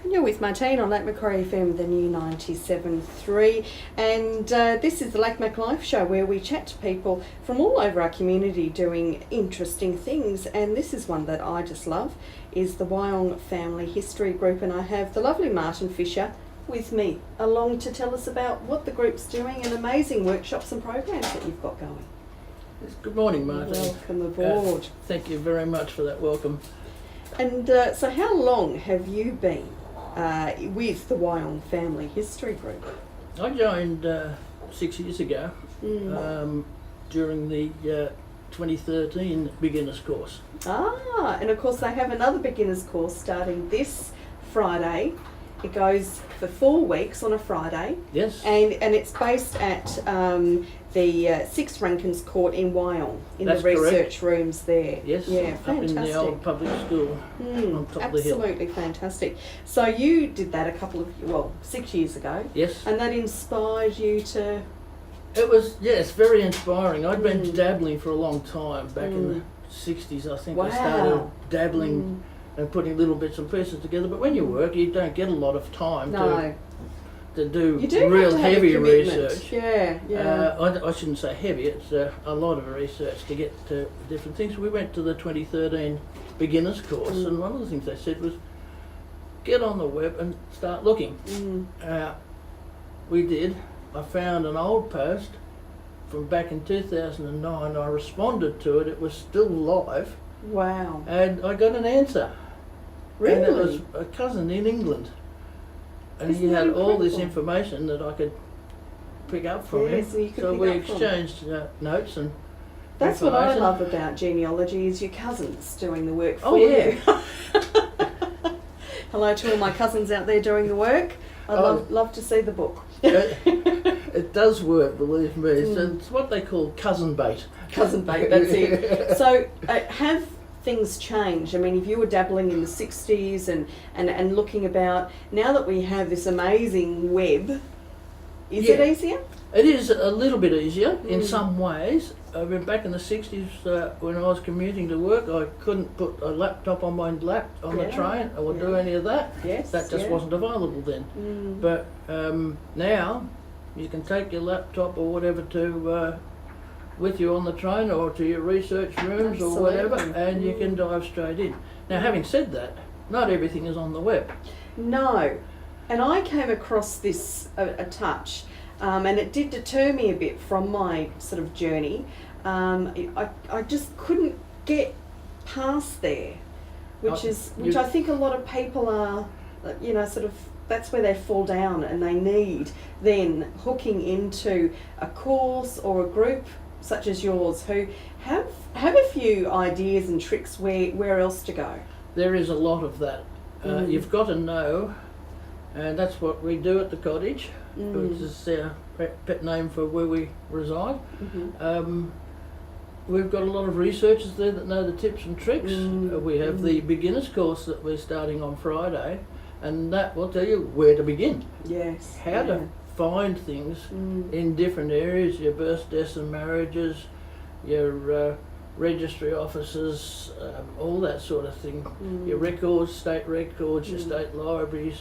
You're with Martine on Macquarie FM, the new 97.3, and this is the Mac Life Show, where we chat to people from all over our community doing interesting things, and this is one that I just love, is the Wyong Family History Group, and I have the lovely Martin Fisher with me along to tell us about what the group's doing and amazing workshops and programs that you've got going. Yes, good morning, Martin. Welcome aboard. Thank you very much for that welcome. And so how long have you been with the Wyong Family History Group? I joined 6 years ago during the 2013 beginners course. And of course they have another beginners course starting this Friday. It goes for 4 weeks on a Friday. Yes. And it's based at the 6 Rankins Court in Wyong, in That's the research correct. rooms there. Yes, yeah, up fantastic. in the old public school on top of the hill. Absolutely fantastic. So you did that 6 years ago. Yes. And that inspired you to... It was, yes, very inspiring. I'd been dabbling for a long time, back in the 60s I think. Wow. I started dabbling and putting little bits and pieces together, but when you work you don't get a lot of time to do real heavy research. Yeah. I shouldn't say heavy, it's a lot of research to get to different things. We went to the 2013 beginners course and one of the things they said was get on the web and start looking. We did. I found an old post from back in 2009. I responded to it, it was still live. Wow. And I got an answer. Really? And it was a cousin in England. And he had all this information that I could pick up from him. So we exchanged notes and that's what I love about genealogy, is your cousins doing the work for you. Hello to all my cousins out there doing the work. I'd love to see the book. It does work, believe me. It's what they call cousin bait. Cousin bait, that's it. So have things changed? I mean, if you were dabbling in the 60s and looking about, now that we have this amazing web, is it easier? It is a little bit easier in some ways. I mean, back in the 60s when I was commuting to work, I couldn't put a laptop on my lap on the train or do any of that. Yes, that just wasn't available then. But now you can take your laptop or whatever to with you on the train or to your research rooms or whatever, and you can dive straight in. Now, having said that, not everything is on the web. No, and I came across this a touch, and it did deter me a bit from my sort of journey. I just couldn't get past there, which I think a lot of people are, sort of, that's where they fall down, and they need then hooking into a course or a group such as yours, who have a few ideas and tricks where else to go. There is a lot of that. You've got to know, and that's what we do at the cottage, which is our pet name for where we reside. We've got a lot of researchers there that know the tips and tricks. We have the beginners course that we're starting on Friday, and that will tell you where to begin. Yes. How to find things in different areas, your births, deaths and marriages, your registry offices, all that sort of thing. Your records, state records, your state libraries.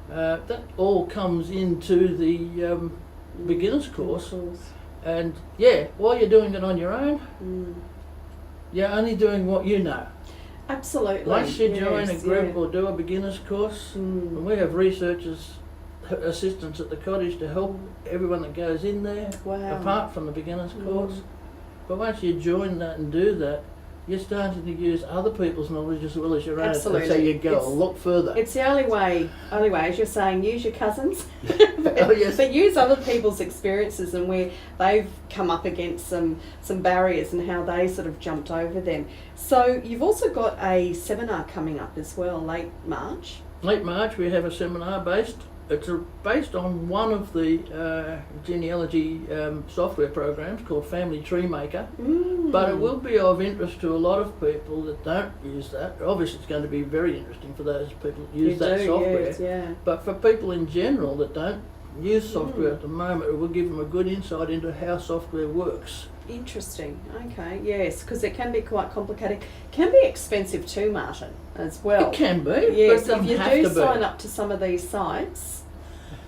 That all comes into the beginners course. And while you're doing it on your own, you're only doing what you know. Absolutely. Once you join a group or do a beginners course, and we have researchers, assistants at the cottage to help everyone that goes in there, apart from the beginners course. But once you join that and do that, you're starting to use other people's knowledge as well as your own. Absolutely. So you go a lot further. It's the only way, as you're saying, use your cousins, yes. but use other people's experiences and where they've come up against some barriers and how they sort of jumped over them. So you've also got a seminar coming up as well, late March. Late March we have a seminar based on one of the genealogy software programs called Family Tree Maker, but it will be of interest to a lot of people that don't use that. Obviously it's going to be very interesting for those people that use that software, but for people in general that don't use software at the moment. It will give them a good insight into how software works. Interesting. Okay. Yes, because it can be quite complicated. Can be expensive too, Martin, as well. It can be. Yes, but it if you doesn't have do to sign be. up to some of these sites,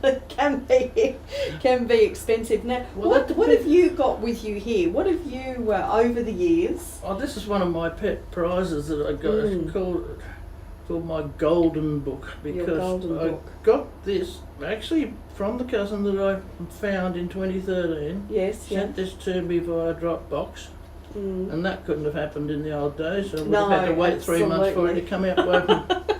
it can be expensive. Now, Well, what have you got with you here? What have you over the years? Oh, this is one of my pet prizes that I got. It's called my golden book, because golden I book. got this actually from the cousin that I found in 2013. Yes. Yeah. Sent this to me via Dropbox, and that couldn't have happened in the old days. So I would No, have had to wait 3 months for it to absolutely. come out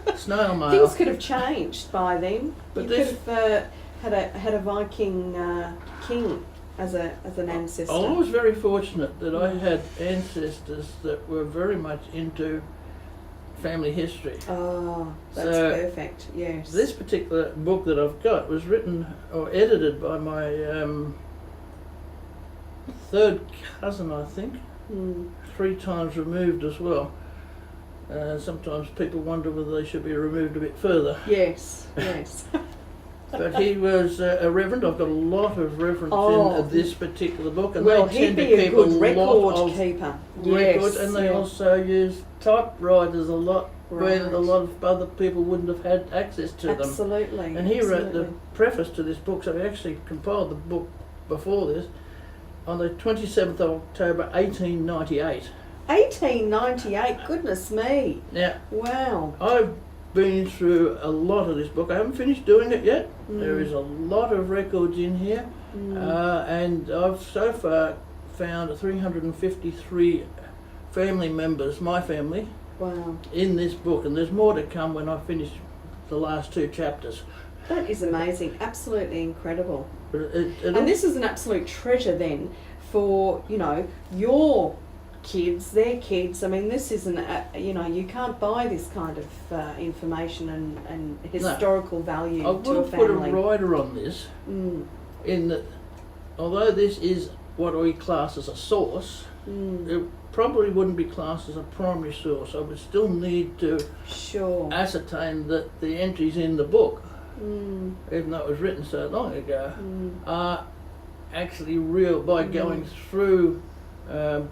by snail mail. Things could have changed by then. But you this- could have had a Viking king as an ancestor. I was very fortunate that I had ancestors that were very much into family history. Oh, that's So, perfect. Yes. This particular book that I've got was written or edited by my third cousin, I think, 3 times removed as well. Sometimes people wonder whether they should be removed a bit further. Yes. Yes. But he was a reverend. I've got a lot of reverence in this particular book, and Well, they he'd tend to be a keep good a lot record of keeper. records, Yes. and they yeah. also use typewriters a lot, where Right. a lot of other people wouldn't have had access to them. Absolutely. And he wrote the absolutely. preface to this book, so he actually compiled the book before this on the 27th of October 1898. 1898. Goodness me. Now, Wow. I've been through a lot of this book. I haven't finished doing it yet. There is a lot of records in here, and I've so far found 353 family members, my family, Wow. in this book, and there's more to come when I finish the last 2 chapters. That is amazing. Absolutely incredible. But it And this is an absolute treasure then for, your kids, their kids. I mean, this isn't, you can't buy this kind of information and historical value I to a will put a family. rider on this, in that although this is what we class as a source, it probably wouldn't be classed as a primary source. I would still need to Sure. ascertain that the entries in the book, even though it was written so long ago, are actually real by going through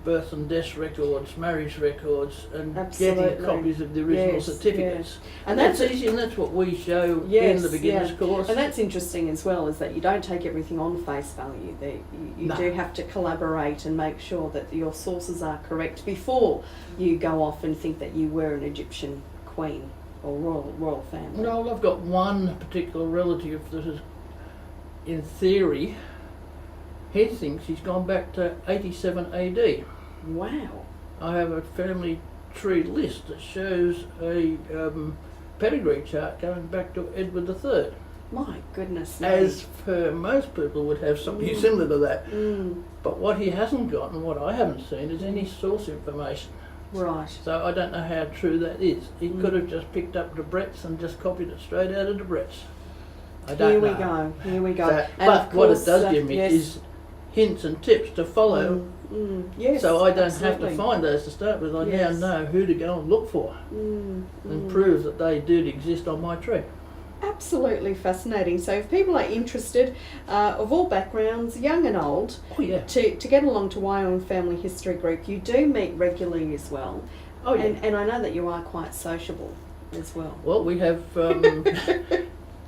birth and death records, marriage records, and Absolutely. getting copies of the original Yes, certificates. yes. And that's easy, and that's what we show in the beginner's course. And that's interesting as well, is that you don't take everything on face value. That you No. do have to collaborate and make sure that your sources are correct before you go off and think that you were an Egyptian queen or royal family. No, I've got one particular relative that is, in theory, he thinks he's gone back to 87 AD. Wow. I have a family tree list that shows a pedigree chart going back to Edward III. My goodness me. As per most people would have something similar to that. But what he hasn't got, and what I haven't seen, is any source information. Right. So I don't know how true that is. He could have just picked up Debrett's and just copied it straight out of Debrett's. I don't know. Here we go. So, And but of what course, it does give me yes. is hints and tips to follow, Yes, so I don't absolutely. have to find those to start with. I Yes. now know who to go and look for and prove that they did exist on my tree. Absolutely fascinating. So if people are interested, of all backgrounds, young and old, Oh yeah. to get along to Wyong Family History Group, you do meet regularly as well. Oh yeah. And I know that you are quite sociable as well. Well, we have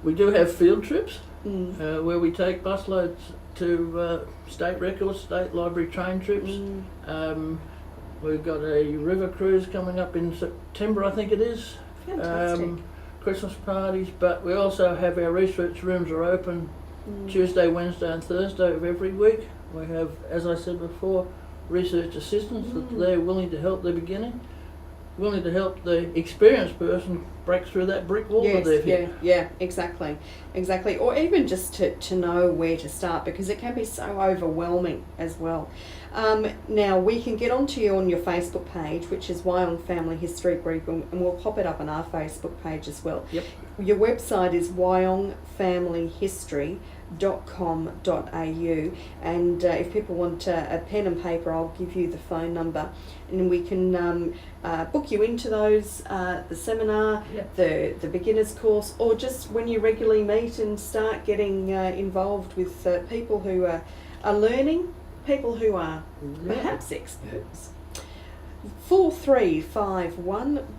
we do have field trips where we take busloads to state records, state library train trips. We've got a river cruise coming up in September, I think it is. Fantastic. Christmas parties, but we also have our research rooms are open Tuesday, Wednesday and Thursday of every week. We have, as I said before, research assistants that they're willing to help the beginning, willing to help the experienced person break through that brick wall that they've hit. Yeah, exactly. Or even just to know where to start, because it can be so overwhelming as well. Now we can get onto you on your Facebook page, which is Wyong Family History Group, and we'll pop it up on our Facebook page as well. Yep. Your website is wyongfamilyhistory.com.au, and if people want a pen and paper, I'll give you the phone number, and we can book you into those the seminar. Yep. the beginner's course, or just when you regularly meet and start getting involved with people who are learning, people who are perhaps experts.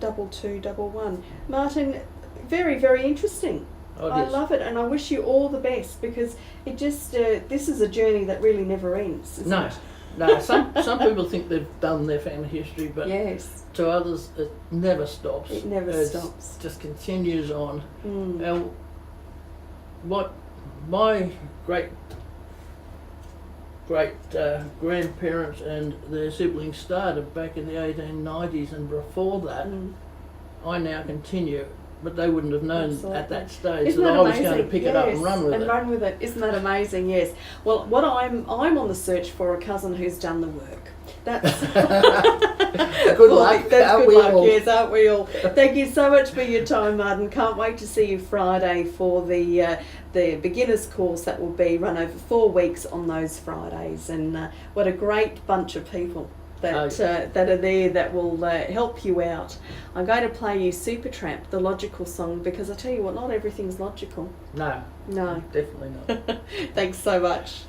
43512211. Martin, very, very interesting. Oh, it I is. love it, and I wish you all the best, because it just this is a journey that really never ends. Isn't No, it? no. Some people think they've done their family history, but Yes, to others it never stops. it never It stops. just continues on. Mm. Now, what my great grandparents and their siblings started back in the 1890s, and before that, Mm. I now continue. But they wouldn't have known Absolutely. at that stage Isn't that that I was amazing? going to pick it up and Yes, run with and it. run with it. Isn't that amazing? Yes. Well, what I'm on the search for a cousin who's done the work. That's Good luck, That's aren't good we luck. all? Yes, aren't we all? Thank you so much for your time, Martin. Can't wait to see you Friday for the beginners course that will be run over 4 weeks on those Fridays. And what a great bunch of people that that are there that will help you out. I'm going to play you Supertramp, the logical song, because I tell you what, not everything's logical. No, No. definitely not. Thanks so much.